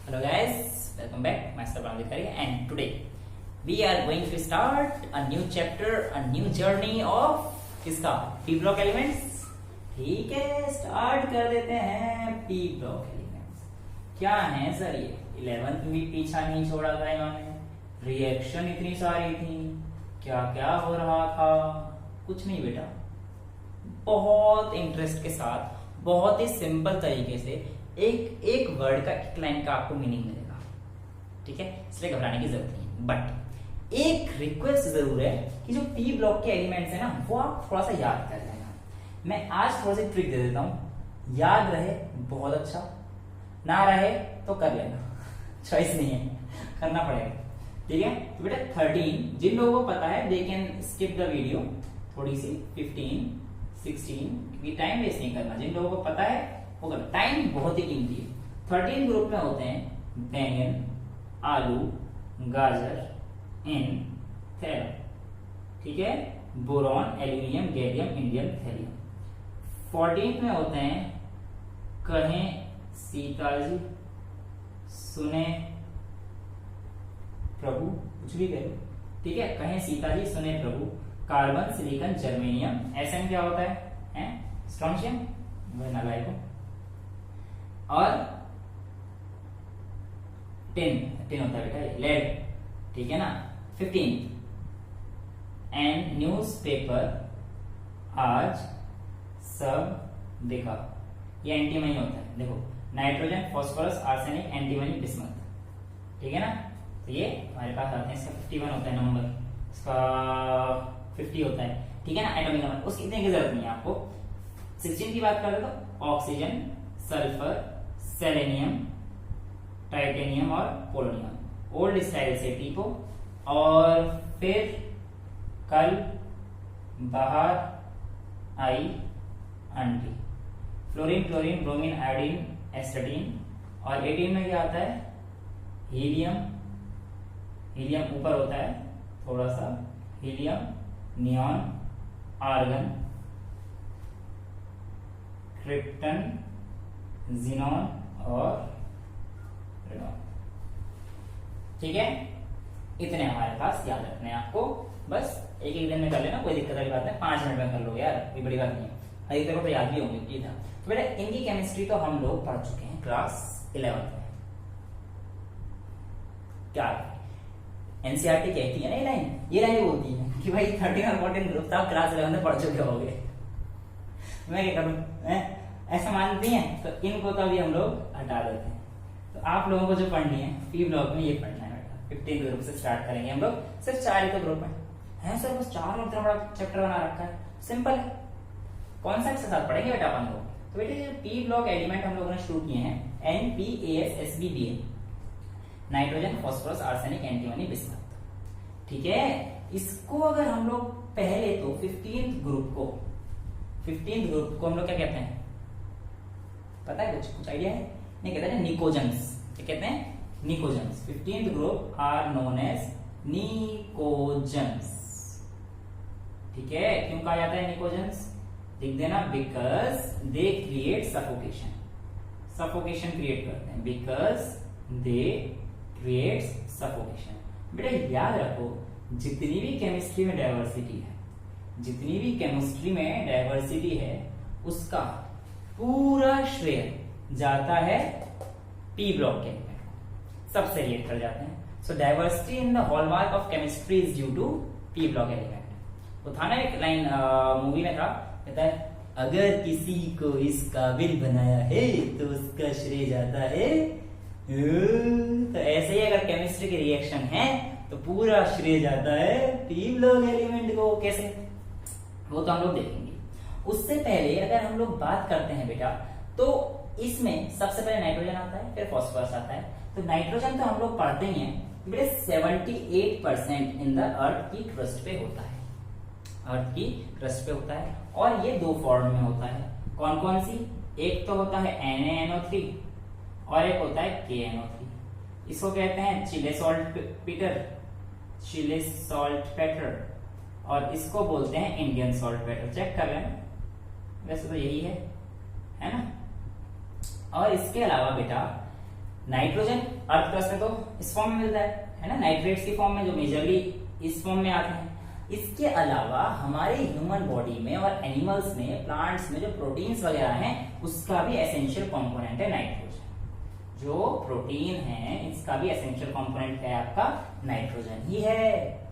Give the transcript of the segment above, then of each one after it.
Hello guys, welcome back. Myself Ramdikari, and today we are going to start a new chapter, a new journey of किसका P block elements. ठीक है, start कर देते हैं P block elements. क्या है sir ये 11th भी पीछा नहीं छोड़ा था इन्होंने. रिएक्शन इतनी सारी थी, क्या क्या हो रहा था, कुछ नहीं बेटा. बहुत इंटरेस्ट के साथ, बहुत ही सिंपल तरीके से एक एक वर्ड का, एक लाइन का आपको मीनिंग मिलेगा. ठीक है, इसलिए घबराने की जरूरत नहीं. बट एक रिक्वेस्ट जरूर है कि जो पी ब्लॉक के एलिमेंट्स है ना, वो आप थोड़ा सा याद कर लेना. मैं आज थोड़ा सा ट्रिक दे देता हूं. याद रहे बहुत अच्छा, ना रहे तो कर लेना. चॉइस नहीं है, करना पड़ेगा. ठीक है, तो बेटा 13 जिन लोगों को पता है they can skip the video. थोड़ी सी 15 16 क्योंकि टाइम वेस्ट नहीं करना. जिन लोगों को पता है वो कर. टाइम बहुत ही कीमती है. 13 ग्रुप में होते हैं बैंगन, आलू, गाजर, थैलम. ठीक है, boron, aluminium, gallium, indium, thallium. 14 में होते हैं कहें सीताजी, सुने प्रभु, कुछ भी करो. ठीक है, कहें सीताजी, सुने प्रभु. Carbon, silicon, germanium. S N होता है? स्ट्रोंशियम, नालायक. और 10 होता है बेटा लेड. ठीक है ना. 15 एंड न्यूज़पेपर, आज सब दिखा. ये एंटीमनी होता है. देखो, nitrogen, phosphorus, arsenic, antimony, bismuth. ठीक है ना. तो ये हमारे पास आते हैं. इसका 51 होता है नंबर, इसका 50 होता है. ठीक है ना. एटॉमिक नंबर उसकी इतने की जरूरत नहीं है आपको. 16 की बात करें तो ऑक्सीजन, सल्फर, सेलेनियम, टाइटेनियम और पोलोनियम. ओल्ड स्टाइल से टीपो. और फिर कल बाहर आई aunty. Fluorine, chlorine, bromine, iodine, astatine. और 18 में क्या आता है? हीलियम. हीलियम ऊपर होता है थोड़ा सा. Helium, neon, argon, krypton, xenon और रेडॉन. ठीक है, इतने हमारे पास याद रखने हैं आपको. बस एक एक दिन में कर लेना, कोई दिक्कत वाली बात नहीं. 5 मिनट में कर लो यार, कोई बड़ी बात नहीं है. अधिकतर को तो याद भी होंगे. ये था. तो बेटा इनकी केमिस्ट्री तो हम लोग पढ़ चुके हैं क्लास 11th में. क्या एनसीईआरटी कहती है ना ये लाइन बोलती है कि भाई 13 और 14 ग्रुप आप क्लास 11 में पढ़ चुके होगे. मैं क्या करूं? ऐसा मानती हैं तो इनको तो अभी हम लोग हटा देते हैं. तो आप लोगों को जो पढ़नी है पी ब्लॉक में, ये पढ़ना है बेटा. 15 ग्रुप से स्टार्ट करेंगे हम लोग. सिर्फ 4 ही तो ग्रुप है सर, बस 4 और इतना बड़ा चैप्टर बना रखा है. सिंपल है. कॉन्सेप्ट के साथ पढ़ेंगे बेटा अपन लोग. तो बेटे जो पी ब्लॉक एलिमेंट हम लोगों ने शुरू किए हैं NPASSBBA, nitrogen, phosphorus, arsenic, antimony, bismuth. ठीक है, इसको अगर हम लोग पहले तो 15th ग्रुप को हम लोग क्या कहते हैं? पता है? कुछ आइडिया है? नहीं, कहते हैं निकोजन्स. क्या कहते हैं? Pnicogens. 15th group are known as pnicogens. ठीक है, क्यों कहा जाता है निकोजन्स? लिख देना. Because they create suffocation. Suffocation create करते हैं. Because they create suffocation. बेटा याद रखो, जितनी भी केमिस्ट्री में डाइवर्सिटी है, उसका पूरा श्रेय जाता है पी ब्लॉक के एलिमेंट को. सबसे रिलेट कर जाते हैं. So diversity in the hallmark of chemistry is due to P block element. वो था ना एक लाइन मूवी में था, कहता है अगर किसी को इस काबिल बनाया है तो उसका श्रेय जाता है. तो ऐसे ही अगर केमिस्ट्री की रिएक्शन है तो पूरा श्रेय जाता है पी ब्लॉक एलिमेंट को. कैसे? वो तो हम लोग देखेंगे. उससे पहले अगर हम लोग बात करते हैं बेटा, तो इसमें सबसे पहले नाइट्रोजन आता है, फिर फास्फोरस आता है. तो नाइट्रोजन तो हम लोग पढ़ते ही हैं बेटे. 78% इन द अर्थ की क्रस्ट पे होता है. अर्थ की क्रस्ट पे होता है. और ये 2 फॉर्म में होता है. कौन कौन सी? एक तो होता है NaNO3 और एक होता है KNO3. इसको कहते हैं चिले सॉल्ट पेटर. और इसको बोलते हैं इंडियन सॉल्ट पेटर. चेक कर लेना, वैसे तो यही है ना. और इसके अलावा बेटा नाइट्रोजन अर्थ क्रस्ट में तो इस फॉर्म में मिलता है ना, नाइट्रेट्स की फॉर्म में, जो मेजरली इस फॉर्म में आते हैं। इसके अलावा हमारे ह्यूमन बॉडी में और एनिमल्स में, प्लांट्स में जो प्रोटीन्स वगैरह हैं, उसका भी एसेंशियल कंपोनेंट है नाइट्रोजन। जो प्रोटीन है इसका भी एसेंशियल कंपोनेंट है आपका नाइट्रोजन ही है।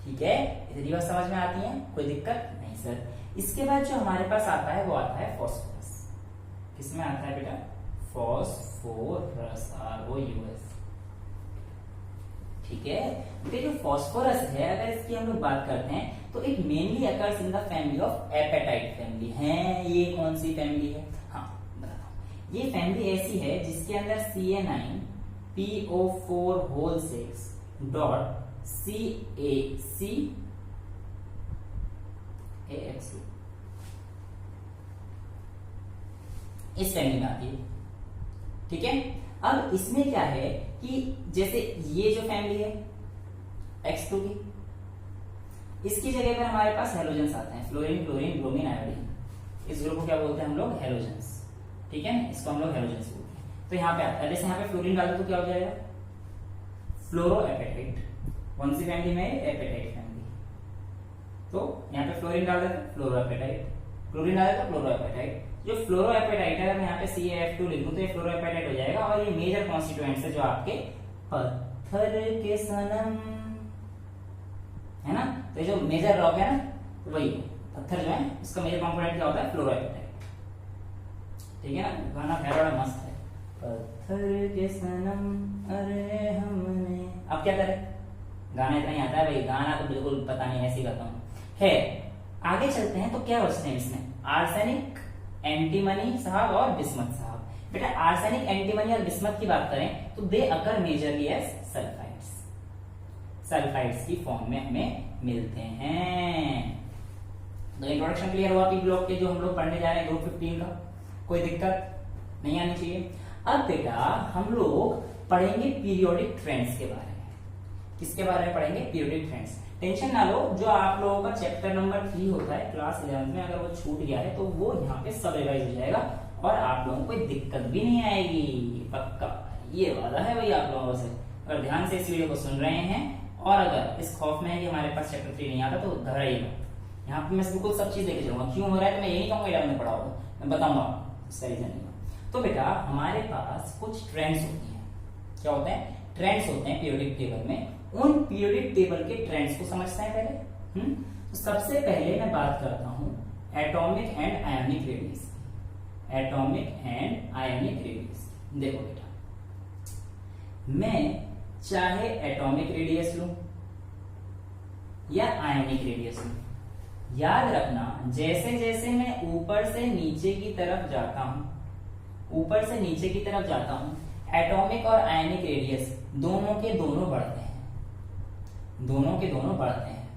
ठीक है, इतनी बात समझ में आती है, कोई दिक्कत नहीं सर। इसके बाद जो हमारे पास आता है वो आता है फॉस्फोरस। किसमें आता है बेटा? Phosphorus, ROUS। ठीक है, बेटे जो फॉस्फोरस है, अगर इसकी हम लोग बात करते हैं तो it mainly occurs in the family of appetite family है। ये कौन सी फैमिली है? हाँ बताओ। ये फैमिली ऐसी है जिसके अंदर CA9PO4 होल 6 डॉट CACAX2 इस फैमिली में आती है। ठीक है, अब इसमें क्या है कि जैसे ये जो फैमिली है X2 की, इसकी जगह पर हमारे पास हेलोजेंस आते हैं, फ्लोरीन, क्लोरीन, ब्रोमीन, आयोडीन। इस ग्रुप को क्या बोलते हैं हम लोग? हेलोजेंस। ठीक है, इसको हम लोग हेलोजेंस बोलते हैं। तो यहाँ पे आता है, जैसे यहाँ पे फ्लोरीन डाल दो तो क्या हो जाएगा? फ्लोरोएपेटाइट। कौन सी फैमिली में? Apatite family. तो यहाँ पे फ्लोरीन डाल देते फ्लोरोएपेटाइट, क्लोरीन डाल देते फ्लोरोएपेटाइट। जो फ्लोरोएपेटाइट है, मैं यहाँ पे CaF2 लिख दूं तो ये फ्लोरोएपेटाइट हो जाएगा। और ये मेजर कॉन्स्टिट्यूएंट्स है जो आपके पत्थर के सनम है ना, तो ये जो मेजर रॉक है ना, तो वही पत्थर जो है उसका मेजर कंपोनेंट क्या होता है? फ्लोरोएपेटाइट। ठीक है ना, गाना बड़ा मस्त है, पत्थर के सनम अरे हमने। अब क्या करें, गाना इतना ही आता है भाई, गाना तो बिल्कुल पता नहीं, ऐसे गाता हूँ है। आगे चलते हैं तो क्या बचते हैं इसमें? आर्सेनिक, एंटीमनी साहब और बिस्मथ साहब। बेटा आर्सेनिक, एंटीमनी और बिस्मथ की बात करें तो दे अकर मेजरली एज सल्फाइड्स। सल्फाइड्स की फॉर्म में हमें मिलते हैं। तो इंट्रोडक्शन क्लियर हुआ पी ब्लॉक के जो हम लोग पढ़ने जा रहे हैं ग्रुप 15 का, कोई दिक्कत नहीं आनी चाहिए। अब बेटा हम लोग पढ़ेंगे पीरियोडिक ट्रेंड्स के बारे में। किसके बारे में पढ़ेंगे? Periodic trends. टेंशन ना लो, जो आप लोगों का चैप्टर नंबर 3 होता है क्लास 11 में, अगर वो छूट गया है तो वो यहाँ पे सब रिवाइज हो जाएगा और आप लोगों को कोई दिक्कत भी नहीं आएगी, पक्का ये वादा है भाई आप लोगों से। अगर ध्यान से इस वीडियो को सुन रहे हैं और अगर इस खौफ में है कि हमारे पास चैप्टर 3 नहीं आता तो घबराइए मत। यहाँ पे मैं बिल्कुल सब चीज लेके चलूंगा। क्यों हो रहा है तो मैं ये नहीं कहूंगा 11 में पढ़ा होगा, मैं बताऊंगा उसका रीजन। तो बेटा हमारे पास कुछ ट्रेंड्स होती हैं। क्या होते हैं? ट्रेंड्स होते हैं पीरियोडिक टेबल में। उन पीरियोडिक टेबल के ट्रेंड्स को समझते हैं पहले। तो सबसे पहले मैं बात करता हूं atomic and ionic radius. Atomic and ionic radius. देखो बेटा, मैं चाहे एटॉमिक रेडियस लूं या आयोनिक रेडियस लूं, याद रखना जैसे जैसे मैं ऊपर से नीचे की तरफ जाता हूं, ऊपर से नीचे की तरफ जाता हूं, एटॉमिक और आयोनिक रेडियस दोनों के दोनों बढ़ते हैं। दोनों के दोनों बढ़ते हैं।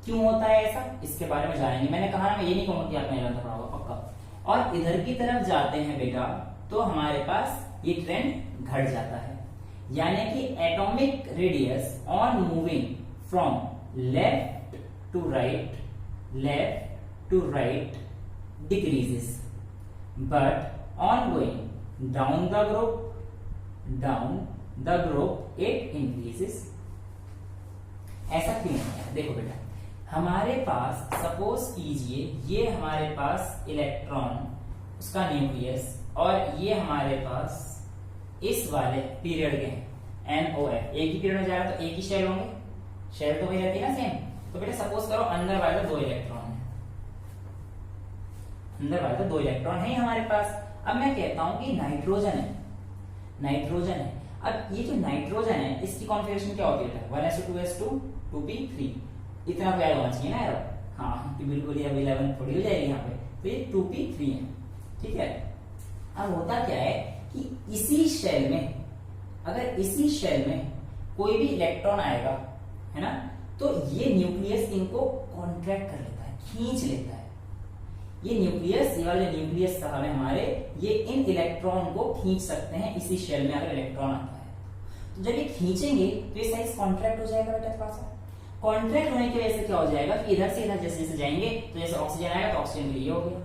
क्यों होता है ऐसा, इसके बारे में जानेंगे। मैंने कहा ना, मैं ये नहीं कहूंगा कि आपने जानना पड़ा होगा पक्का। और इधर की तरफ जाते हैं बेटा तो हमारे पास ये ट्रेंड घट जाता है, यानी कि atomic radius on moving from left to right, left to right decreases, but on going down the group it increases. ऐसा क्यों होता है? देखो बेटा, हमारे पास सपोज कीजिए ये हमारे पास इलेक्ट्रॉन, उसका न्यूक्लियस, और ये हमारे पास इस वाले पीरियड के NOF, एक ही पीरियड में जा रहा है तो एक ही शेल होंगे, शेल तो वही रहती है ना सेम। तो बेटा सपोज करो अंदर वाले 2 इलेक्ट्रॉन है, अंदर वाले 2 इलेक्ट्रॉन है हमारे पास। अब मैं कहता हूं कि नाइट्रोजन है, नाइट्रोजन है। अब ये जो नाइट्रोजन है इसकी कॉन्फ़िगरेशन क्या होती है? 1s2 2s2 2p3। इतना तो याद होना चाहिए ना यार। हाँ कि बिल्कुल अब 11 थोड़ी हो जाएगी यहाँ पे, तो ये 2p3 है। ठीक है, अब होता क्या है कि इसी शेल में, अगर इसी शेल में कोई भी इलेक्ट्रॉन आएगा है ना, तो ये न्यूक्लियस इनको कॉन्ट्रैक्ट कर लेता है, खींच लेता है। ये न्यूक्लियस, ये वाले न्यूक्लियस साहब है हमारे, ये इन इलेक्ट्रॉन को खींच सकते हैं इसी शेल में अगर इलेक्ट्रॉन आता है। तो जब ये खींचेंगे तो ये साइज कॉन्ट्रैक्ट हो जाएगा बेटा थोड़ा सा। कॉन्ट्रैक्ट होने की वजह से क्या हो जाएगा कि इधर से इधर जैसे जैसे जाएंगे तो जैसे ऑक्सीजन आएगा तो ऑक्सीजन के लिए हो गया,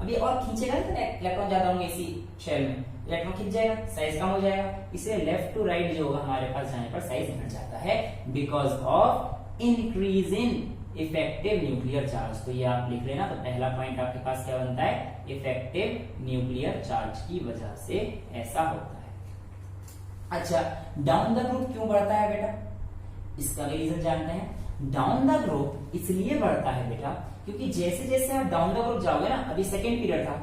अब ये और खींचेगा ना, इलेक्ट्रॉन ज्यादा होंगे इसी शेल में, इलेक्ट्रॉन खींच जाएगा, साइज कम हो जाएगा, इसलिए लेफ्ट टू राइट जो होगा हमारे पास जाने पर साइज घट जाता है because of increase in effective nuclear charge. तो ये आप लिख लेना। तो पहला पॉइंट आपके पास क्या बनता है, इफेक्टिव न्यूक्लियर चार्ज की वजह से ऐसा होता है। अच्छा, डाउन द ग्रुप क्यों बढ़ता है बेटा, इसका भी रीजन जानते हैं। डाउन द ग्रुप इसलिए बढ़ता है बेटा क्योंकि जैसे जैसे आप डाउन द ग्रुप जाओगे ना, अभी सेकेंड पीरियड था,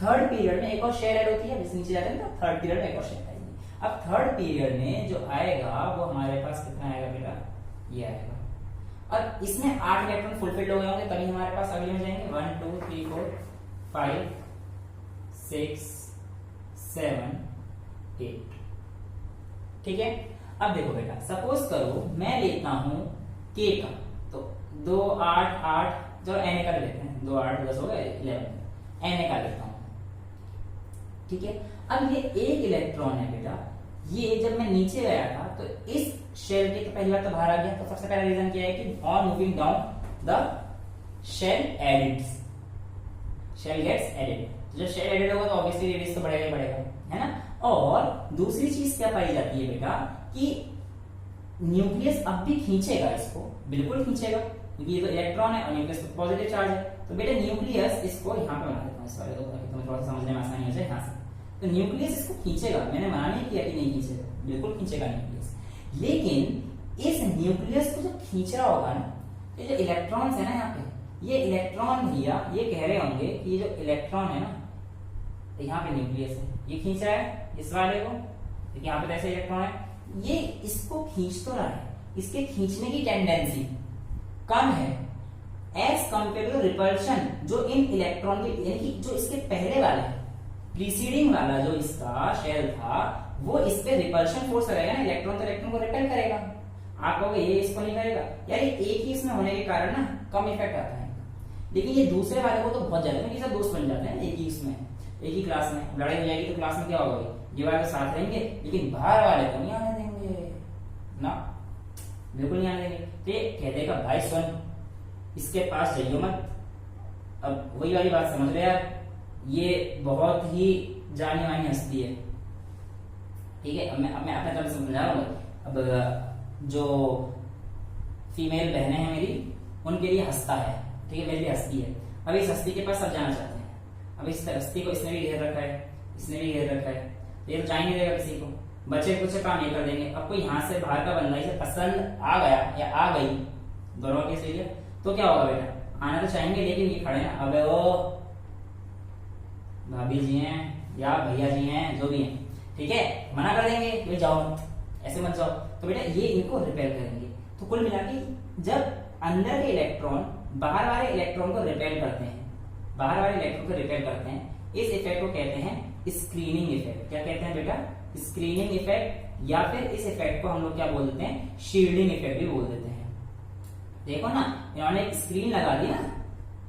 थर्ड पीरियड में एक और शेल ऐड होती है, जैसे नीचे जाते हैं ना थर्ड पीरियड में एक और शेल आएगी। अब थर्ड पीरियड में जो आएगा वो हमारे पास कितना आएगा बेटा, ये आएगा, और इसमें 8 इलेक्ट्रॉन फुलफिल्ड हो गए होंगे, तभी हमारे पास अगले में जाएंगे 1 2 3 4 5 6 7 8। ठीक है। अब देखो बेटा, सपोज करो मैं लेता हूं के का, तो 2 8 8 जो एन का लेते हैं, 2 8 10 हो गए 11, एन का लेता हूं। ठीक है। अब ये एक इलेक्ट्रॉन है बेटा, ये जब मैं नीचे गया था तो इस शेल की तो पहली बार तो बाहर आ गया, तो सबसे पहला रीजन क्या है कि on moving down the shell added, shell gets added. तो जब शेल एडिड होगा तो ऑब्वियसली रेडियस तो बढ़ेगा ही बढ़ेगा, है ना। और दूसरी चीज क्या पाई जाती है बेटा कि न्यूक्लियस अब भी खींचेगा इसको, बिल्कुल खींचेगा, क्योंकि ये तो इलेक्ट्रॉन है और न्यूक्लियस तो पॉजिटिव चार्ज है। तो बेटा न्यूक्लियस इसको यहाँ पे बना देता हूँ इस वाले को, ताकि तुम्हें थोड़ा सा समझने में आसानी हो जाए यहाँ से। तो न्यूक्लियस इसको खींचेगा, मैंने मना नहीं किया कि नहीं खींचेगा, बिल्कुल खींचेगा न्यूक्लियस। लेकिन इस न्यूक्लियस को जो खींच रहा होगा ना, ये जो इलेक्ट्रॉन्स है ना यहाँ पे, ये इलेक्ट्रॉन भैया ये कह रहे होंगे कि ये जो इलेक्ट्रॉन है ना, यहाँ पे न्यूक्लियस है, ये खींच रहा है इस वाले को, क्योंकि यहाँ पे ऐसे इलेक्ट्रॉन है, ये इसको खींच तो रहा है, इसके खींचने की टेंडेंसी कम है एज कंपेयर टू रिपल्शन जो इन इलेक्ट्रॉन के, यानी कि जो इसके पहले वाले प्रीसीडिंग वाला जो इसका शेल था वो इस पे रिपल्शन फोर्स करेगा ना, इलेक्ट्रॉन तो इलेक्ट्रॉन को रिपेल करेगा। आप कहोगे ये इसको नहीं करेगा, यार एक ही इसमें होने के कारण ना कम इफेक्ट आता है, लेकिन ये दूसरे वाले को तो बहुत ज्यादा, क्योंकि सब दोस्त बन जाते हैं एक ही इसमें, एक ही क्लास में। लड़ाई हो जाएगी तो क्लास में क्या होगा, ये वाले तो साथ रहेंगे, लेकिन बाहर वाले को नहीं आने देंगे ना, बिल्कुल नहीं आने देंगे। तो ये कह देगा भाई सुन, इसके पास जाइयो मत। अब वही वाली बात समझ रहे यार, ये बहुत ही जानी मानी हस्ती है। ठीक है। अब मैं अपने तरफ से समझा रहा हूँ। अब जो फीमेल बहनें हैं मेरी, उनके लिए हंसता है, ठीक है, मेरे लिए हस्ती है। अब इस हस्ती के पास सब जाना चाहते हैं। अब इस हस्ती को इसने भी घेर रखा है, इसने भी घेर रखा है, ये तो जा नहीं देगा किसी को, बच्चे कुछ काम नहीं कर देंगे। अब कोई यहाँ से बाहर का बंदा इसे पसंद आ गया या आ गई, दोनों केस ले लिया, तो क्या होगा बेटा, आना तो चाहेंगे, लेकिन ये खड़े हैं, अबे वो भाभी जी हैं या भैया जी हैं जो भी हैं, ठीक है, मना कर देंगे कि जाओ मत, ऐसे मत जाओ। तो बेटा ये इनको रिपेल करेंगे। तो कुल मिला के जब अंदर के इलेक्ट्रॉन बाहर वाले इलेक्ट्रॉन को रिपेल करते हैं, बाहर वाले इलेक्ट्रॉन को रिपेल करते हैं, इस इफेक्ट को कहते हैं स्क्रीनिंग इफेक्ट। क्या कहते हैं बेटा, स्क्रीनिंग इफेक्ट, या फिर इस इफेक्ट को हम लोग क्या बोल देते हैं, शील्डिंग इफेक्ट भी बोल देते हैं। देखो ना, इन्होंने एक स्क्रीन लगा दी ना,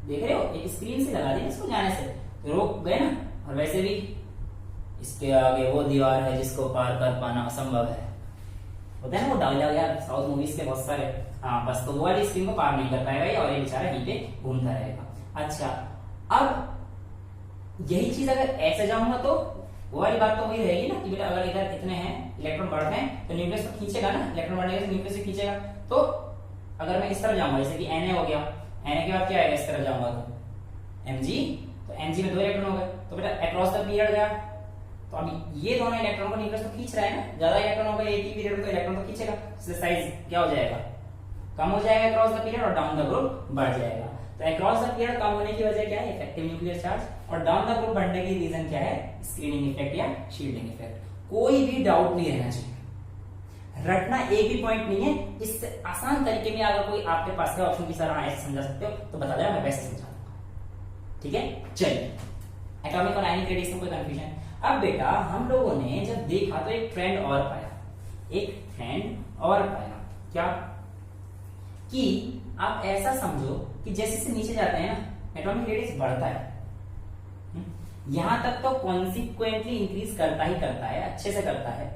देख रहे हो, एक स्क्रीन से लगा दी इसको जाने से, तो रोक गए ना। और वैसे भी इसके आगे वो दीवार है जिसको पार कर पाना असंभव है, होता है ना वो डायलॉग यार साउथ मूवीज के बहुत सारे। हाँ बस, तो वो वाली स्क्रीन को पार नहीं कर पाएगा और ये बेचारा यहीं पे घूमता रहेगा। अच्छा, अब यही चीज अगर ऐसे जाऊंगा तो वो वाली बात तो वही रहेगी ना कि बेटा अगर इधर इतने हैं, इलेक्ट्रॉन बढ़ते हैं तो न्यूक्लियस तो खींचेगा ना, इलेक्ट्रॉन बढ़ने से न्यूक्लियस खींचेगा। तो अगर मैं इस तरफ जाऊंगा, जैसे कि Na हो गया, Na के बाद क्या आएगा, इस तरफ जाऊंगा तो Mg, तो Mg में 2 इलेक्ट्रॉन हो गए, तो बेटा अक्रॉस द पीरियड गया, तो अभी ये दोनों इलेक्ट्रॉन को न्यूक्लियस तो खींच रहा है ना, ज्यादा इलेक्ट्रॉन हो गए एक ही पीरियड में, तो इलेक्ट्रॉन तो खींचेगा, इससे साइज क्या हो जाएगा, कम हो जाएगा अक्रॉस द पीरियड, और डाउन द ग्रुप बढ़ जाएगा। तो अक्रॉस द पीरियड कम होने की वजह क्या है, इफेक्टिव न्यूक्लियर चार्ज, और डाउन द ग्रुप बढ़ने की रीजन क्या है, स्क्रीनिंग इफेक्ट या शील्डिंग इफेक्ट। कोई भी डाउट नहीं रहना चाहिए, रटना एक भी पॉइंट नहीं है। इससे आसान तरीके में अगर कोई आपके पास है ऑप्शन की सर ऐसे समझा सकते हो तो बता देना, मैं वैसे समझा दूंगा। ठीक है, चलिए एटॉमिक और आयनिक रेडिएशन में कोई कंफ्यूजन। अब बेटा हम लोगों ने जब देखा तो एक ट्रेंड और पाया, एक ट्रेंड और पाया, क्या कि आप ऐसा समझो कि जैसे से नीचे जाते हैं ना, एटॉमिक रेडियस बढ़ता है, यहां तक तो कॉन्सिक्वेंटली इंक्रीज करता ही करता है, अच्छे से करता है।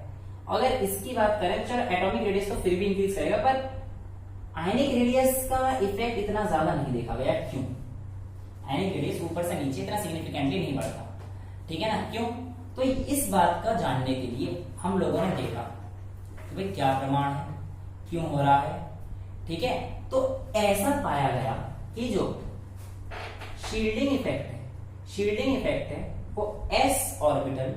अगर इसकी बात करें, चलो एटॉमिक रेडियस तो फिर भी इंक्रीज करेगा, पर आयनिक रेडियस का इफेक्ट इतना ज्यादा नहीं देखा गया। क्यों? आयनिक रेडियस ऊपर से नीचे इतना सिग्निफिकेंटली नहीं बढ़ता, ठीक है ना। क्यों? तो इस बात का जानने के लिए हम लोगों ने देखा तो भाई क्या प्रमाण है, क्यों हो रहा है, ठीक है। तो ऐसा पाया गया कि जो शील्डिंग इफेक्ट है वो s ऑर्बिटल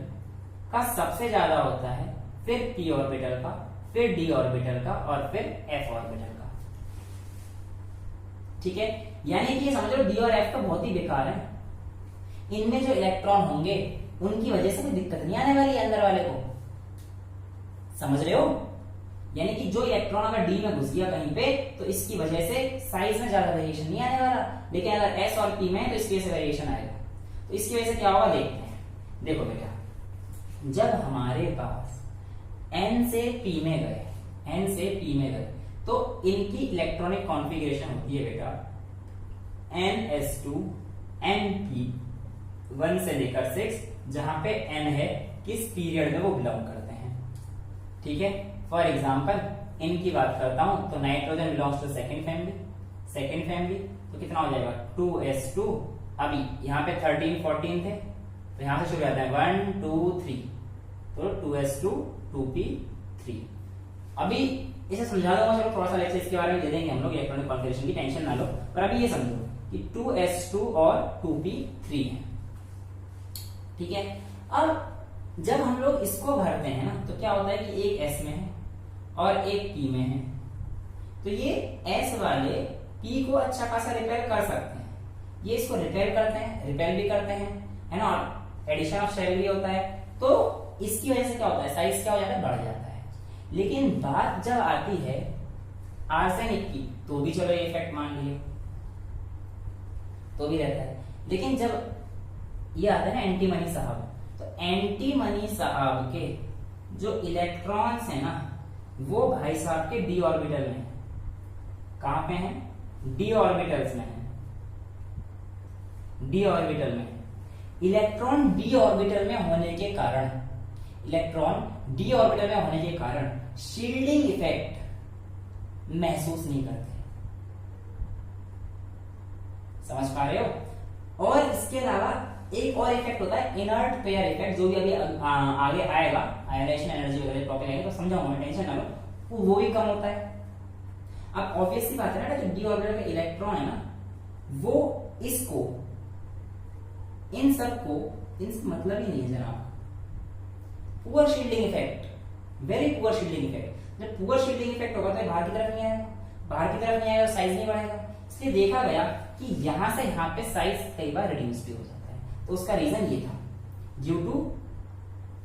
का सबसे ज्यादा होता है, फिर p ऑर्बिटल का, फिर d ऑर्बिटल का और फिर f ऑर्बिटल का, ठीक है। यानी कि समझ लो d और f तो बहुत ही बेकार है, इनमें जो इलेक्ट्रॉन होंगे उनकी वजह से कोई दिक्कत नहीं आने वाली अंदर वाले को, समझ रहे हो। यानी कि जो इलेक्ट्रॉन अगर डी में घुस गया कहीं पे तो इसकी वजह से साइज में ज्यादा वेरिएशन नहीं आने वाला, लेकिन अगर एस और पी में है तो इसकी वजह से वेरिएशन आएगा। तो इसकी वजह से क्या होगा देखते हैं। देखो बेटा, जब हमारे पास एन से पी में गए तो इनकी इलेक्ट्रॉनिक कॉन्फ़िगरेशन होती है बेटा NS2 NP 1 से लेकर 6, जहां पे n है किस पीरियड में वो बिलोंग करते हैं, ठीक है। फॉर एग्जाम्पल इनकी बात करता हूं तो nitrogen belongs to second family, तो कितना हो जाएगा 2s2। अभी यहाँ पे 13 14 थे तो यहां से शुरू होता है 1 2 3, तो 2s2 2p3। अभी इसे समझा दूंगा, चलो थोड़ा सा लेक्चर इसके बारे में दे देंगे हम लोग, इलेक्ट्रॉनिक कॉन्फ़िगरेशन की टेंशन ना लो। पर अभी ये समझो कि 2s2 और 2p3 है, ठीक है। अब जब हम लोग इसको भरते हैं ना तो क्या होता है कि एक s में है और एक p में है, तो ये s वाले p को अच्छा खासा रिपेल कर सकते हैं, ये इसको रिपेल भी करते हैं, है ना, एडिशन ऑफ शेल भी होता है। तो इसकी वजह से क्या होता है, साइज क्या हो जाता है, बढ़ जाता है। लेकिन बात जब आती है आर्सेनिक की तो भी चलो ये इफेक्ट मान लिए तो भी रहता है, लेकिन जब ये आता है ना एंटीमनी साहब, तो एंटीमनी साहब के जो इलेक्ट्रॉन्स है ना वो भाई साहब के डी ऑर्बिटल में है। कहां पे हैं, डी ऑर्बिटल्स में है, डी ऑर्बिटल में। इलेक्ट्रॉन डी ऑर्बिटल में होने के कारण शील्डिंग इफेक्ट महसूस नहीं करते, समझ पा रहे हो। और इसके अलावा एक और इफेक्ट होता है इनर्ट पेयर इफेक्ट, जो भी अभी आगे आएगा, आयोनाइजेशन एनर्जी वगैरह टॉपिक आएगा तो समझाऊंगा, टेंशन ना लो, वो भी कम होता है। अब ऑब्वियस सी बात है ना, जो डी ऑर्बिटल का इलेक्ट्रॉन है ना वो इसको इन सबको इनसे मतलब ही नहीं है जनाब। Poor shielding effect, very poor shielding effect. जब पुअर शील्डिंग इफेक्ट होगा तो बाहर की तरफ नहीं आएगा, साइज नहीं बढ़ेगा। इसलिए देखा गया कि यहां से यहां पे साइज कई बार रिड्यूस भी हो जाता है। तो उसका रीजन ये था, due to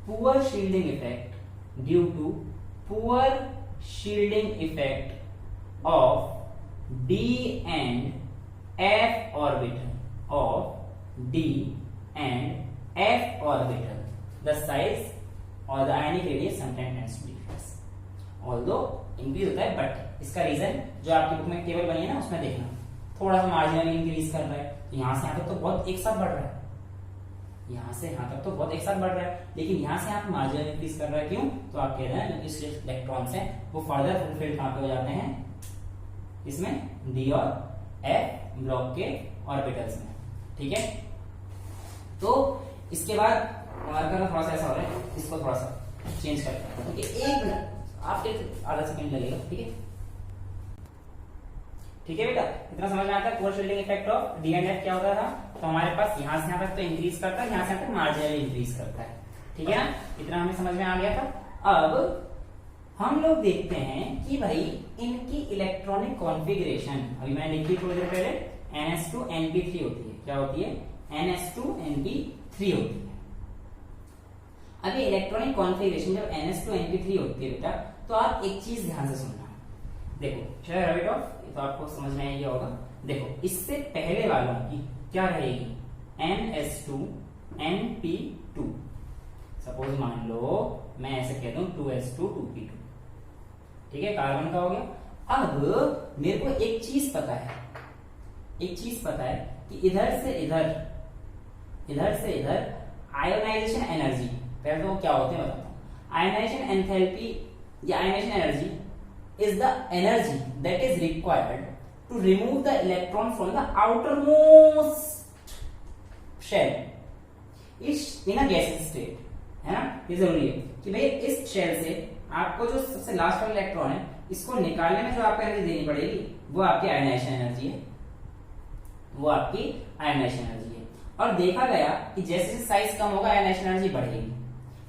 poor shielding effect of D and F orbital, the size or the ionic radius sometimes tends to decrease, although increase होता है, बट इसका रीजन जो आपकी बुक में टेबल बनी है ना उसमें देखना, थोड़ा सा मार्जिनली इंक्रीज कर रहा है, यहां से यहां तक तो बहुत एक साथ बढ़ रहा है, लेकिन यहां से आप मार्जिनल इंक्रीज कर रहा है। क्यों? तो आप कह रहे हैं जो इलेक्ट्रॉन्स हैं वो फर्दर फुलफिल्ड कहां पे हो जाते हैं, इसमें डी और एफ ब्लॉक के ऑर्बिटल्स में, ठीक है। तो इसके बाद मार्कर थोड़ा सा ऐसा हो रहा है, इसको थोड़ा सा चेंज करते हैं, ठीक है। एक मिनट, आपके आधा सेकंड लगेगा, ठीक है, ठीक है बेटा। इतना समझ में आता है poor shielding effect of D and F क्या होता था। तो हमारे पास यहां से यहां तक तो इंक्रीज करता है, यहां से यहां तक मार्जिनली इंक्रीज करता है, ठीक है ना। इतना हमें समझ में आ गया था। अब हम लोग देखते हैं कि भाई इनकी इलेक्ट्रॉनिक कॉन्फ़िगरेशन, अभी मैंने लिखी थोड़ी देर पहले, NS2 NP3 होती है। क्या होती है? NS2 NP3 होती है। अभी इलेक्ट्रॉनिक कॉन्फ़िगरेशन जब NS2 NP3 होती है बेटा, तो आप एक चीज ध्यान से सुनना, देखो शेयर हैबिट ऑफ, तो आपको समझ में आएगा होगा। देखो इससे पहले वालों की क्या रहेगी, NS2 NP2। सपोज मान लो मैं ऐसे कह दूं 2s2 2p2, ठीक है, कार्बन का हो गया। अब मेरे को एक चीज पता है कि इधर से इधर आयोनाइजेशन एनर्जी, पहले तो क्या होते हैं बताता हूं। आयोनाइजेशन एंथैल्पी या ionisation energy is the energy that is required to remove the electron from the outermost shell is in a gaseous state, है ना, ये जरूरी है कि भाई इस शेल से आपको जो सबसे लास्ट वाला इलेक्ट्रॉन है इसको निकालने में जो आपको एनर्जी देनी पड़ेगी वो आपकी आयनाइजेशन एनर्जी है, वो आपकी आयनाइजेशन एनर्जी है। और देखा गया कि जैसे जैसे साइज कम होगा आयनाइजेशन एनर्जी बढ़ेगी।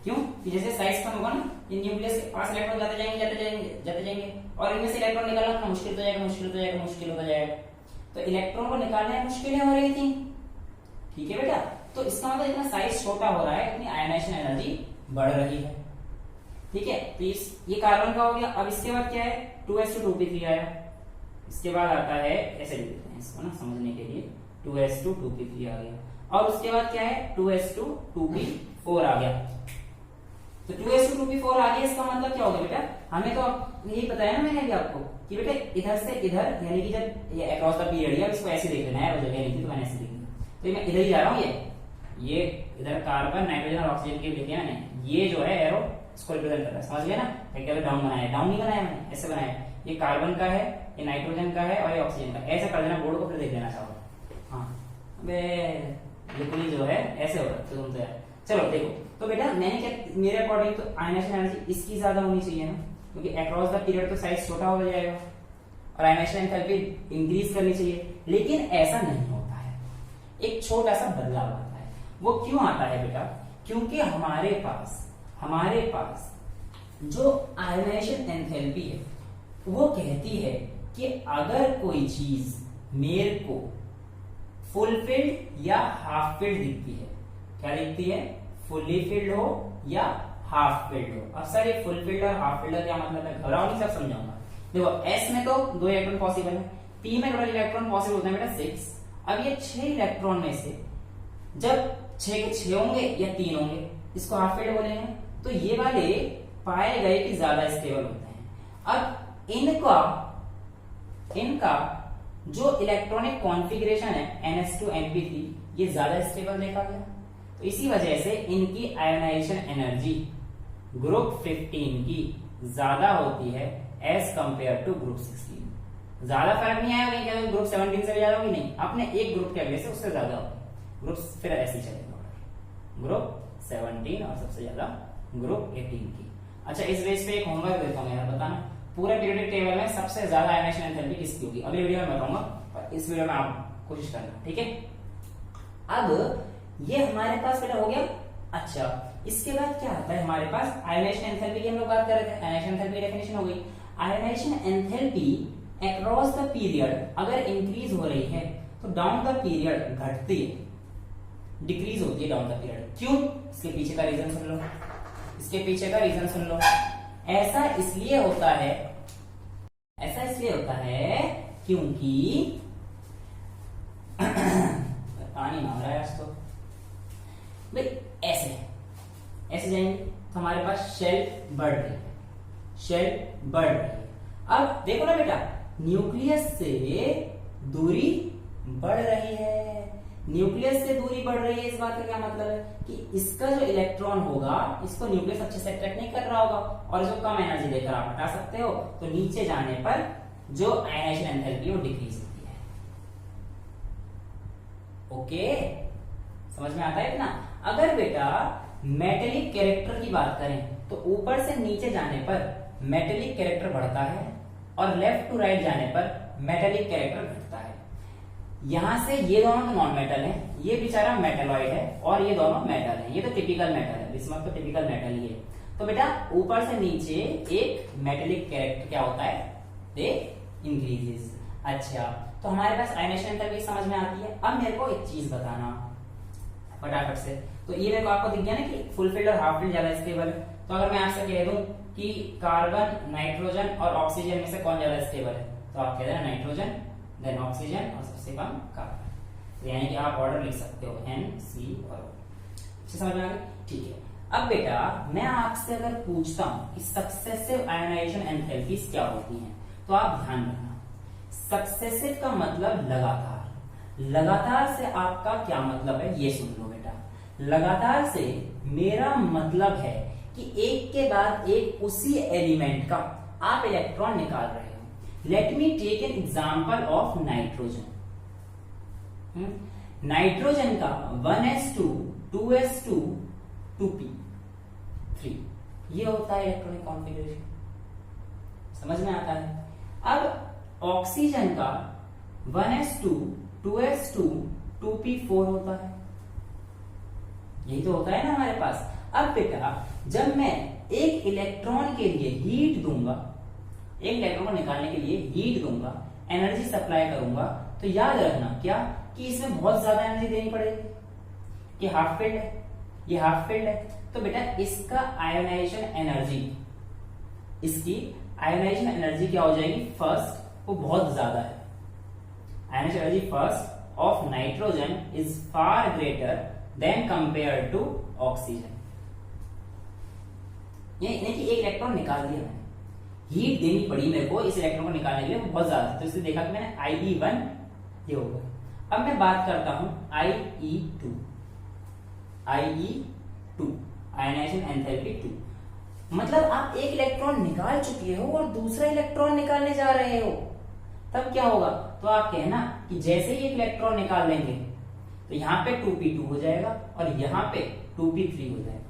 क्यों? कि जैसे साइज कम होगा ना, ये न्यूक्लियस के पास इलेक्ट्रॉन जाते जाएंगे जाते जाएंगे जाते जाएंगे और इनमें से इलेक्ट्रॉन निकालना इतना मुश्किल हो जाएगा, मुश्किल हो जाएगा, मुश्किल होता जाएगा। तो इलेक्ट्रॉन को निकालने में मुश्किलें हो रही थी, ठीक है बेटा। तो इसका मतलब जितना साइज छोटा हो रहा है उतनी आयनाइजेशन एनर्जी बढ़ रही है, ठीक है। तो ये कार्बन का हो गया। अब इसके बाद क्या है, 2s2 आया। इसके बाद आता है, ऐसे लिख देते हैं इसको ना समझने के लिए, 2s2 आ गया। और उसके बाद क्या है, 2s2 आ गया। तो 2s2 आ गया, इसका मतलब क्या होगा बेटा, हमें तो यही बताया ना मैंने भी आपको कि बेटा इधर से इधर, यानी कि जब ये अक्रॉस द पीरियड है इसको ऐसे देख लेना है, वो जगह नहीं थी तो मैंने ऐसे लिख दिया। तो मैं इधर ही जा रहा हूँ, ये इधर कार्बन नाइट्रोजन और ऑक्सीजन के लिखे मैंने, ये जो है एरो इसको रिप्रेजेंट कर रहा है, समझ गए ना। क्या डाउन बनाया, डाउन नहीं बनाया मैंने, ऐसे बनाया। ये कार्बन का है, ये नाइट्रोजन का है और ये ऑक्सीजन का, ऐसे कर देना बोर्ड को, फिर देख लेना चाहो। हाँ बिल्कुल जो है ऐसे हो रहा है, तो तुम तो चलो देखो। तो बेटा मैंने क्या, मेरे अकॉर्डिंग तो आयनाइजेशन एनर्जी इसकी ज्यादा होनी चाहिए ना, क्योंकि अक्रॉस द पीरियड तो साइज छोटा हो जाएगा और आयनाइजेशन एंथैल्पी इंक्रीज करनी चाहिए। लेकिन ऐसा नहीं होता है, एक छोटा सा बदलाव आता है। वो क्यों आता है बेटा, क्योंकि हमारे पास जो आयनाइजेशन एंथैल्पी है वो कहती है कि अगर कोई चीज मेरे को फुलफिल्ड या हाफ फिल्ड दिखती है, क्या दिखती है, फुल्ली फिल्ड हो या हाफ फिल्ड हो। अब सर ये फुल फिल्ड और हाफ फिल्ड का क्या मतलब है, घबराओ नहीं, सब समझाऊंगा। देखो एस में तो 2 इलेक्ट्रॉन पॉसिबल है, पी में टोटल इलेक्ट्रॉन पॉसिबल होते हैं बेटा 6। अब ये 6 इलेक्ट्रॉन में से जब 6 के 6 होंगे या 3 होंगे, इसको हाफ फिल्ड बोलेंगे। तो ये वाले पाए गए कि ज्यादा स्टेबल होते हैं। अब इनका जो इलेक्ट्रॉनिक कॉन्फ़िगरेशन है NH2 NP3 ये ज्यादा स्टेबल देखा गया। तो इसी वजह से इनकी आयोनाइजेशन एनर्जी ग्रुप 15 की ज्यादा होती है एज कंपेयर टू ग्रुप 16। ज्यादा फर्क नहीं आया क्या ग्रुप 17 से ज्यादा होगी, नहीं, अपने एक ग्रुप के अगले से उससे ज्यादा होगी। ग्रुप फिर ऐसे ही चलेगा, ग्रुप 17 और सबसे ज्यादा ग्रुप 18 की। अच्छा इस बेस पे एक होमवर्क देता हूँ यार, बताना पूरे पीरियोडिक टेबल में सबसे ज्यादा आयनाइजेशन एंथैल्पी किसकी होगी। अगले वीडियो में बताऊंगा, पर इस वीडियो में आप कोशिश करना, ठीक है। अब ये हमारे पास बेटा हो गया। अच्छा इसके बाद क्या आता है हमारे पास, आयनाइजेशन एंथैल्पी की हम लोग बात कर रहे थे। आयनाइजेशन एंथैल्पी डेफिनेशन हो गई। Ionisation enthalpy across the period अगर इंक्रीज हो रही है तो डाउन द पीरियड घटती है, डिक्रीज होती है डाउन द पीरियड। क्यों? इसके पीछे का रीजन सुन लो, इसके पीछे का रीजन सुन लो। ऐसा इसलिए होता है क्योंकि पानी मांग रहा है आज तो भाई। ऐसे जाएंगे तो हमारे पास शेल बढ़ रही है, अब देखो ना बेटा न्यूक्लियस से दूरी बढ़ रही है। न्यूक्लियस से दूरी बढ़ रही है, इस बात का क्या मतलब है कि इसका जो इलेक्ट्रॉन होगा इसको न्यूक्लियस अच्छे से अट्रैक्ट नहीं कर रहा होगा और जो कम एनर्जी देकर आप हटा सकते हो, तो नीचे जाने पर जो आयनाइजेशन एंथैल्पी वो डिक्रीज होती है। ओके समझ में आता है इतना। अगर बेटा मेटेलिक कैरेक्टर की बात करें तो ऊपर से नीचे जाने पर मेटेलिक कैरेक्टर बढ़ता है और लेफ्ट टू राइट जाने पर मेटेलिक कैरेक्टर घटता है। यहां से ये दोनों तो नॉन मेटल है, ये बेचारा मेटेलॉइड है और ये दोनों मेटल है, ये तो टिपिकल मेटल है, बिस्मथ तो टिपिकल मेटल ही है। तो बेटा ऊपर से नीचे एक मेटेलिक कैरेक्टर क्या होता है, दे इंक्रीजेस। अच्छा तो हमारे पास आयनाइजेशन एंथैल्पी समझ में आती है। अब मेरे को एक चीज बताना फटाफट से, तो ये मेरे को आपको दिख गया ना कि फुल फिल्ड और हाफ फिल्ड ज्यादा स्टेबल है। तो अगर मैं आपसे कह दूं कि कार्बन नाइट्रोजन और ऑक्सीजन में से कौन ज्यादा स्टेबल है, तो आप कह देना नाइट्रोजन, देन ऑक्सीजन और सबसे कम कार्बन। यानी कि आप ऑर्डर लिख सकते हो NC और O। समझ में आ गया? ठीक है। अब बेटा मैं आपसे अगर पूछता हूं कि सक्सेसिव आयनाइजेशन एंथैल्पीज क्या होती हैं, तो आप ध्यान रखना सक्सेसिव का मतलब लगातार। लगातार से आपका क्या मतलब है ये सुन लो बेटा। लगातार से मेरा मतलब है कि एक के बाद एक उसी एलिमेंट का आप इलेक्ट्रॉन निकाल रहे हो। Let me take an example of nitrogen. Nitrogen का 1s2 2s2 2p3, ये होता है इलेक्ट्रॉनिक कॉन्फ़िगरेशन। समझ में आता है? अब ऑक्सीजन का 1s2 2s2 2p4 होता है, यही तो होता है ना हमारे पास। अब बेटा जब मैं एक इलेक्ट्रॉन के लिए हीट दूंगा, एक इलेक्ट्रॉन को निकालने के लिए हीट दूंगा, एनर्जी सप्लाई करूंगा, तो याद रखना क्या कि इसमें बहुत ज्यादा एनर्जी देनी पड़ेगी। ये हाफ फील्ड है, ये हाफ फील्ड है, तो बेटा इसका आयोनाइजेशन एनर्जी, इसकी आयोनाइजेशन एनर्जी क्या हो जाएगी? फर्स्ट, वो बहुत ज्यादा है। Ionisation energy first of nitrogen is far greater than compare to oxygen. ये कि एक इलेक्ट्रॉन निकाल दिया मैंने, हीट देनी पड़ी मेरे को इस इलेक्ट्रॉन को निकालने के लिए, बहुत ज्यादा, तो इससे देखा कि मैंने IE1 ये होगा। अब मैं बात करता हूं IE2, आयोनाइजेशन एंथैल्पी 2। मतलब आप एक इलेक्ट्रॉन निकाल चुके हो और दूसरा इलेक्ट्रॉन निकालने जा रहे हो, तब क्या होगा? तो आप कहना कि जैसे ही एक इलेक्ट्रॉन निकाल लेंगे तो यहां पे 2p2 हो जाएगा और यहां पे 2p3 हो जाएगा।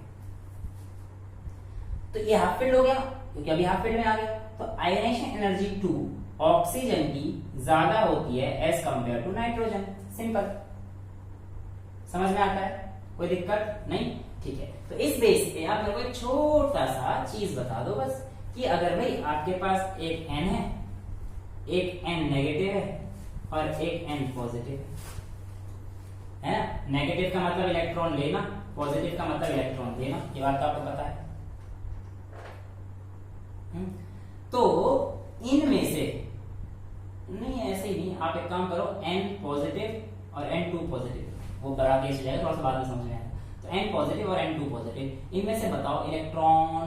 तो ये हाफ फील्ड हो गया, क्योंकि अभी हाफ फील्ड में आ गया। तो आयोनाइजेशन एनर्जी 2 ऑक्सीजन की ज्यादा होती है as compare to nitrogen. Simple, समझ में आता है? कोई दिक्कत नहीं? ठीक है, तो इस बेस पे आप मेरे को एक छोटा सा चीज बता दो बस, कि अगर भाई आपके पास एक N है, एक N नेगेटिव है और एक N पॉजिटिव है ना। नेगेटिव का मतलब इलेक्ट्रॉन लेना, पॉजिटिव का मतलब इलेक्ट्रॉन देना, ये बात तो आपको पता है। तो इनमें से नहीं, ऐसे ही नहीं, आप एक काम करो, N पॉजिटिव और N2 पॉजिटिव, वो बड़ा केस हो जाएगा, थोड़ा सा बाद में समझ में आएगा। तो N पॉजिटिव और N2 पॉजिटिव, इनमें से बताओ इलेक्ट्रॉन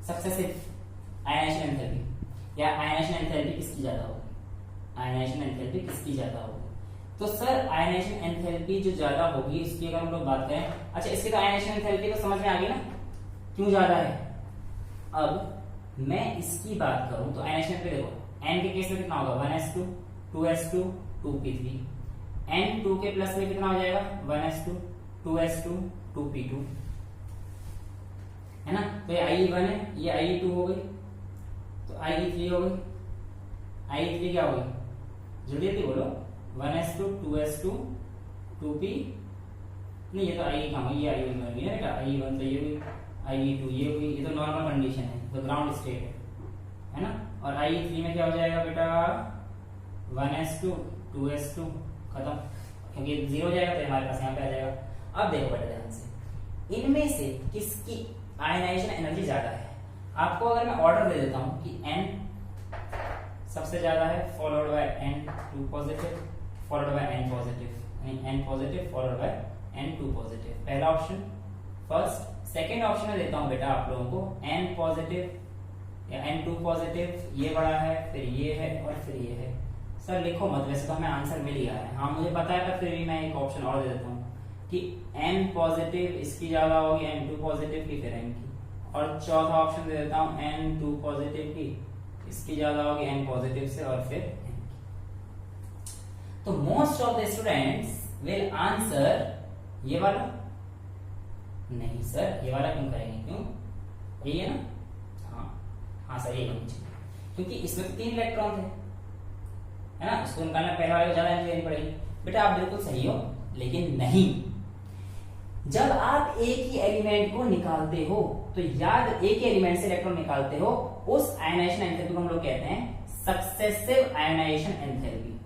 सक्सेसिव आयनाइजेशन एंथैल्पी या आयनाइजेशन एंथैल्पी किसकी ज्यादा होगी? आयनाइजेशन एंथैल्पी किसकी ज्यादा होगी? तो सर आयनाइजेशन एंथैल्पी जो ज्यादा होगी, इसकी अगर हम लोग बात करें, अच्छा इसकी तो आयनाइजेशन एंथैल्पी तो समझ में आ गई ना क्यों ज्यादा है। अब मैं इसकी बात करूं तो आयनाइजेशन एंथैल्पी देखो, N के केस में कितना होगा? 1s2 2s2 2p3, N2 के प्लस में कितना हो जाएगा? 1s2 2s2 2p2, है ना। तो ये IE1 है, ये IE2 हो गई, तो IE3 हो गई, IE3 क्या हो गई? जल्दी जल्दी बोलो। 1s2 2s2 2p, नहीं ये तो IE कहाँ हुई? ये IE1 है बेटा, IE1 तो ये हुई, IE2 ये हुई, ये तो नॉर्मल कंडीशन है, तो ग्राउंड स्टेट है ना। और IE3 में क्या हो जाएगा बेटा? 1s2 2s2 खत्म, क्योंकि 0 हो जाएगा तो हमारे पास यहाँ पे आ जाएगा। अब देखो बेटा ध्यान से, इनमें से किसकी आयनाइजेशन एनर्जी ज्यादा है? आपको अगर मैं ऑर्डर दे देता हूं कि N सबसे ज्यादा है, followed by N2 positive, followed by N positive, यानी N positive followed by N2 positive, पहला ऑप्शन फर्स्ट। सेकेंड ऑप्शन में देता हूं बेटा आप लोगों को N पॉजिटिव या N2 पॉजिटिव, ये बड़ा है, फिर ये है और फिर ये है। सर लिखो मत, वैसे तो हमें आंसर मिल गया है, हाँ मुझे पता है, पर फिर भी मैं एक ऑप्शन और दे देता हूँ कि N पॉजिटिव इसकी ज्यादा होगी N2 पॉजिटिव की, फिर N की, और चौथा ऑप्शन दे देता हूँ N2 पॉजिटिव की, इसकी ज्यादा होगी N पॉजिटिव से, और फिर N की। तो most of the students will answer ये वाला। नहीं सर ये वाला क्यों करेंगे? क्यों? यही है ना? हाँ सर यही होनी चाहिए, क्योंकि इसमें तो 3 इलेक्ट्रॉन थे, है ना, इसको निकालना पहले वाले को ज्यादा एनर्जी देनी पड़ेगी। बेटा आप बिल्कुल सही हो, लेकिन नहीं, जब आप एक ही एलिमेंट को निकालते हो तो याद, एक ही एलिमेंट से इलेक्ट्रॉन निकालते हो, उस आयनाइजेशन एंथैल्पी को हम लोग कहते हैं सक्सेसिव आयनाइजेशन एंथैल्पी।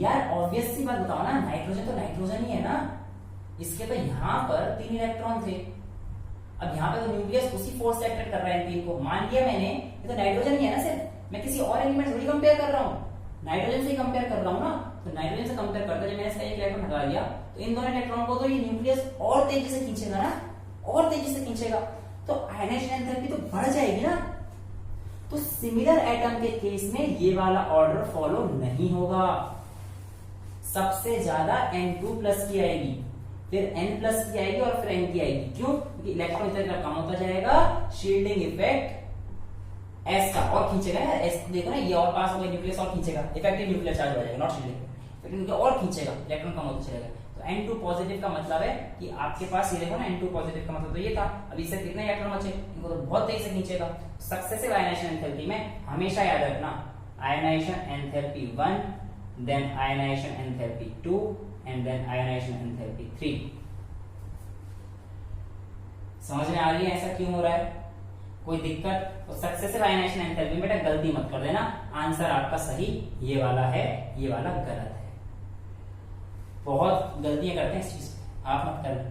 यार ऑब्वियस सी बात बताओ ना, नाइट्रोजन तो नाइट्रोजन ही है ना, इसके तो यहां पर 3 इलेक्ट्रॉन थे, अब यहाँ पे तो न्यूक्लियस उसी फोर्स से अट्रैक्ट कर रहा है इन 3 को, मान लिया मैंने, ये तो नाइट्रोजन ही है ना सिर्फ, मैं किसी और एलिमेंट थोड़ी कंपेयर कर रहा हूँ, नाइट्रोजन से ही कंपेयर कर रहा हूँ ना। तो नाइट्रोजन से कंपेयर करते जब मैंने इसका एक इलेक्ट्रॉन हटा दिया, तो इन दोनों इलेक्ट्रॉन को तो ये न्यूक्लियस और तेजी से खींचेगा ना, और तेजी से खींचेगा, तो आयनाइजेशन एंथैल्पी तो बढ़ जाएगी ना। तो सिमिलर एटम के केस में ये वाला ऑर्डर फॉलो नहीं होगा, सबसे ज्यादा N2 प्लस की आएगी, फिर N प्लस की आएगी और फिर N की आएगी। क्यों? क्योंकि इलेक्ट्रॉन इतना कम होता जाएगा, शील्डिंग इफेक्ट S का और खींचेगा यार, S देखो ना, ये और पास होगा न्यूक्लियस और खींचेगा, इफेक्टिव न्यूक्लियर चार्ज हो जाएगा, नॉट शील्डिंग। तो लेकिन और खींचेगा, इलेक्ट्रॉन कम होता चलेगा। तो N2 पॉजिटिव का मतलब है कि आपके पास ये देखो ना, N2 पॉजिटिव का मतलब तो ये था, अभी इससे कितने इलेक्ट्रॉन बचे, इनको तो बहुत तेजी से खींचेगा। सक्सेसिव आयनाइजेशन एंथैल्पी में हमेशा याद रखना, ionisation enthalpy 1, then ionisation enthalpy 2 and then ionisation enthalpy 3। समझ में आ रही है ऐसा क्यों हो रहा है, कोई दिक्कत? तो सक्सेसिव आयनाइजेशन एंथैल्पी में बेटा गलती मत कर देना, आंसर आपका सही ये वाला है, ये वाला गलत है। बहुत गलतियां करते हैं इस चीज पे, आप मत करना।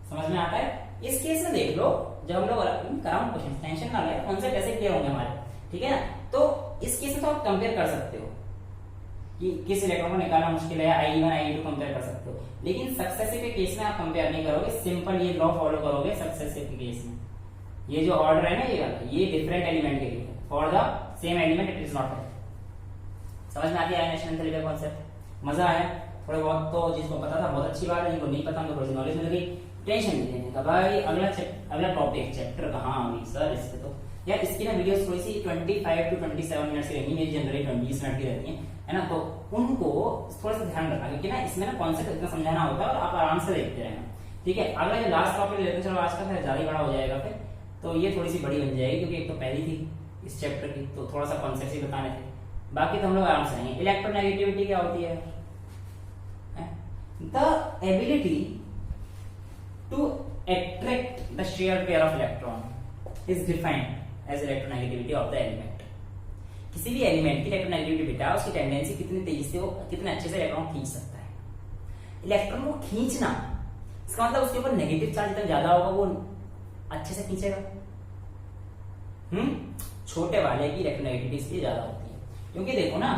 समझ में आता है? इस केस में देख लो, जब हम लोग कराऊं क्वेश्चन, टेंशन ना ले, कॉन्सेप्ट ऐसे क्लियर होंगे हमारे, ठीक है ना। तो इस केस में तो आप कंपेयर कर सकते हो कि किस इलेक्ट्रॉन को निकालना मुश्किल है, I1 I2 कंपेयर कर सकते हो, लेकिन सक्सेसिव के केस में आप कंपेयर नहीं करोगे, सिंपल ये लॉ फॉलो करोगे। सक्सेसिव के केस में ये जो ऑर्डर है ना, ये वाला, ये डिफरेंट एलिमेंट के लिए, for the same element it is not correct. समझ में आती है आयनाइजेशन एंथैल्पी का कॉन्सेप्ट? मजा आया थोड़ा बहुत? तो जिसको पता था बहुत अच्छी बात है, जिनको नहीं पता उनको थोड़ी नॉलेज मिल गई। टेंशन नहीं लेने का भाई, अगला टॉपिक चैप्टर कहाँ होगी सर इस पे? तो यार इसकी ना वीडियोस थोड़ी सी 25 to 27 मिनट की रहेंगी, मेरी जनरली 20 मिनट की रहती है ना, तो उनको थोड़ा सा ध्यान रखना, क्योंकि ना इसमें ना कॉन्सेप्ट इतना समझाना होता है और आप आराम से देखते रहना, ठीक है। अगला जो लास्ट टॉपिक लेते हैं, चलो आज का फिर ज्यादा बड़ा हो जाएगा फिर, तो ये थोड़ी सी बड़ी बन जाएगी, क्योंकि एक तो पहली थी इस चैप्टर की, तो थोड़ा सा कॉन्सेप्ट ही बताने थे, बाकी तो हम लोग आराम से आएंगे। इलेक्ट्रोनेगेटिविटी क्या होती है? The ability to attract the shared pair of electron is defined as electronegativity of the element। किसी भी एलिमेंट की इलेक्ट्रोनेगेटिविटी बेटा उसकी टेंडेंसी कितनी तेजी से, वो कितने अच्छे से इलेक्ट्रॉन खींच सकता है। इलेक्ट्रॉन को खींचना, इसका मतलब उसके ऊपर नेगेटिव चार्ज जितना ज्यादा होगा वो अच्छे से खींचेगा। छोटे वाले की इलेक्ट्रोनेगेटिविटी इसलिए ज्यादा होती है, क्योंकि देखो ना,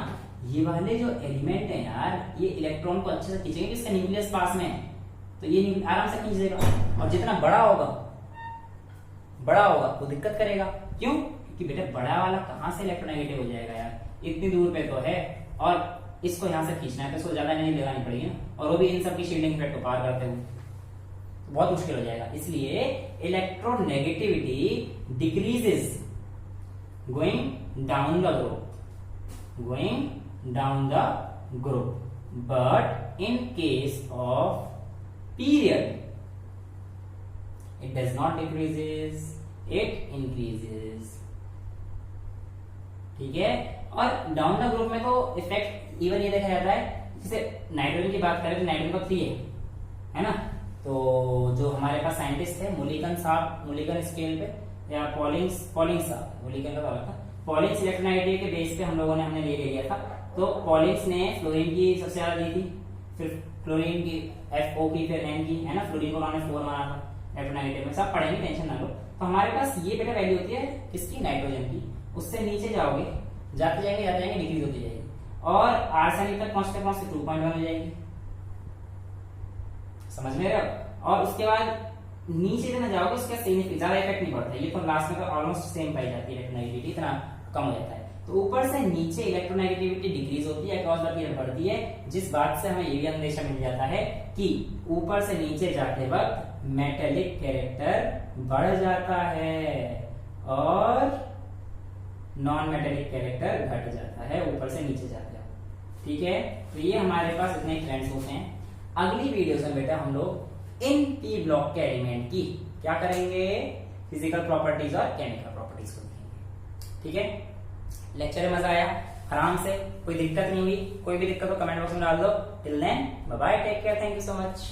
ये वाले जो एलिमेंट है यार, ये इलेक्ट्रॉन को अच्छे से खींचेंगे, इसका न्यूक्लियस पास में है, तो ये आराम से खींच देगा। और जितना बड़ा होगा वो दिक्कत करेगा। क्यों? क्योंकि बेटा बड़ा वाला कहां से इलेक्ट्रोनेगेटिव हो जाएगा यार, इतनी दूर पे तो है, और इसको यहां से खींचना है तो इसको ज्यादा एनर्जी लगानी पड़ेगी ना, और वो भी इन सब की शील्डिंग इफेक्ट को पार करते हुए, तो बहुत मुश्किल हो जाएगा। इसलिए electronegativity decreases going down the group, but in case of period it does not decreases, it increases, ठीक है। और डाउन द ग्रुप में तो इफेक्ट इवन ये देखा जाता है, जैसे नाइट्रोजन की बात करें तो नाइट्रोजन का 3 है ना, तो जो हमारे पास साइंटिस्ट थे मुलिकन साहब, मुलिकन स्केल पे, या पॉलिंग्स साहब, मुलिकन का था, पॉलिंग्स इलेक्ट्रोनेगेटिविटी के बेस पे हमने ले लिया था। तो पॉलिंग्स ने फ्लोरीन की सबसे ज्यादा दी थी, फिर फ्लोरीन की FO की, फिर N की, है ना, फ्लोरीन को उन्होंने 4 माना था इलेक्ट्रोनेगेटिव में, सब पढ़ेंगे टेंशन ना लो। तो हमारे पास ये बेटा वैल्यू होती है किसकी? नाइट्रोजन की। उससे नीचे जाओगे, जाते जाएंगे डिक्रीज होती जाएगी, और आर्सेनिक तक पहुंचते 2.1 हो जाएगी। समझ में रहे हो? और उसके बाद नीचे इतना जाओगे, उसका ज्यादा इफेक्ट नहीं पड़ता, ये तो लास्ट में तो ऑलमोस्ट सेम पाई जाती है इलेक्ट्रोनेगेटिविटी, इतना कम हो जाता है। तो ऊपर से नीचे इलेक्ट्रोनेगेटिविटी डिक्रीज होती है, अक्रॉस द पीरियड बढ़ती है, जिस बात से हमें ये भी अंदेशा मिल जाता है कि ऊपर से नीचे जाते वक्त मेटेलिक कैरेक्टर बढ़ जाता है और नॉन मेटेलिक कैरेक्टर घट जाता है, ऊपर से नीचे जाते हैं, ठीक है। तो ये हमारे पास इतने ट्रेंड्स होते हैं। अगली वीडियो में बेटा हम लोग इन पी ब्लॉक के एलिमेंट की क्या करेंगे? फिजिकल प्रॉपर्टीज और केमिकल प्रॉपर्टीज को देखेंगे, ठीक है। लेक्चर में मजा आया? आराम से, कोई दिक्कत नहीं हुई? कोई भी दिक्कत हो कमेंट बॉक्स में डाल दो। Till then bye bye, take care, thank you so much.